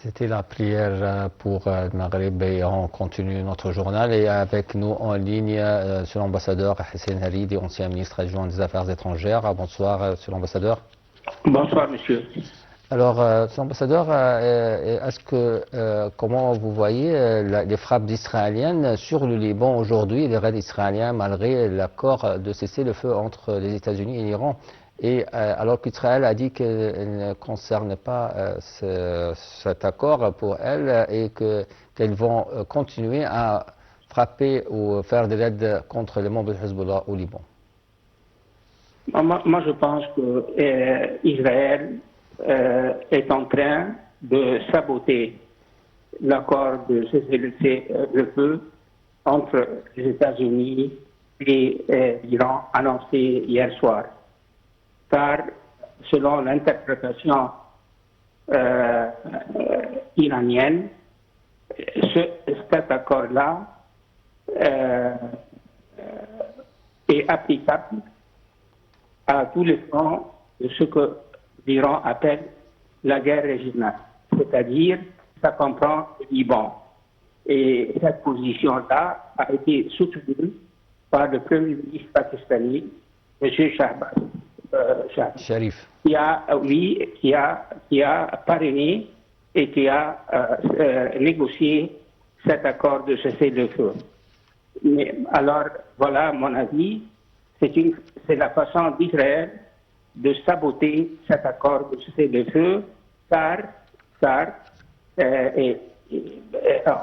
C'était la prière pour le Maghreb et on continue notre journal et avec nous en ligne sur l'ambassadeur Hussein Haridi, ancien ministre adjoint des Affaires étrangères. Bonsoir, sur l'ambassadeur. Bonsoir, monsieur. Alors, sur l'ambassadeur, comment vous voyez les frappes israéliennes sur le Liban aujourd'hui, les raids israéliens malgré l'accord de cesser le feu entre les États-Unis et l'Iran? Et alors qu'Israël a dit qu'elle ne concerne pas cet accord pour elle et qu'elles vont continuer à frapper ou faire des raids contre les membres de Hezbollah au Liban. Moi, je pense que Israël est en train de saboter l'accord de cessez-le-feu entre les États-Unis et l'Iran annoncé hier soir. Car, selon l'interprétation iranienne, cet accord-là est applicable à tous les fronts de ce que l'Iran appelle la guerre régionale, c'est-à-dire ça comprend le Liban. Et cette position-là a été soutenue par le Premier ministre pakistanais, M. Shahbaz Sharif, qui a parrainé et qui a négocié cet accord de cessez-le-feu. Mais alors, voilà mon avis, c'est la façon d'Israël de saboter cet accord de cessez-le-feu, car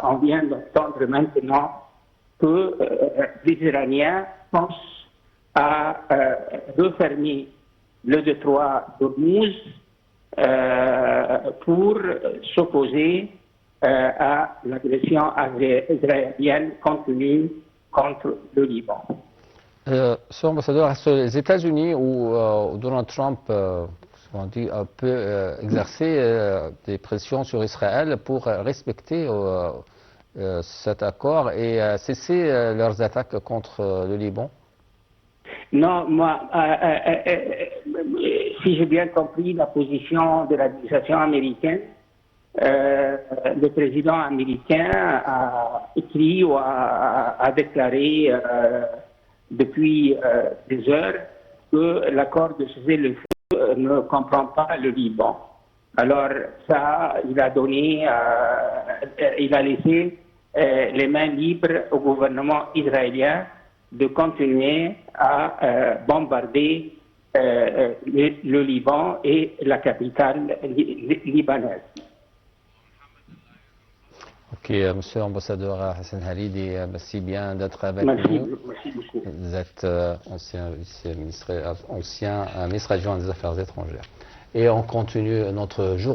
on vient d'entendre maintenant que les Iraniens pensent à refermer le détroit d'Ormuz pour s'opposer à l'agression israélienne continue contre le Liban. Monsieur l'ambassadeur, est-ce que les États-Unis ou Donald Trump peut exercer des pressions sur Israël pour respecter cet accord et cesser leurs attaques contre le Liban? Non, moi, si j'ai bien compris la position de l'administration américaine, le président américain a écrit ou a déclaré depuis des heures que l'accord de cessez-le-feu ne comprend pas le Liban. Alors ça, il a laissé les mains libres au gouvernement israélien de continuer à bombarder le Liban et la capitale libanaise. Ok, monsieur l'ambassadeur Hussein Haridi, merci bien d'être avec nous. Merci beaucoup. Vous êtes ancien ministre adjoint des Affaires étrangères. Et on continue notre journée.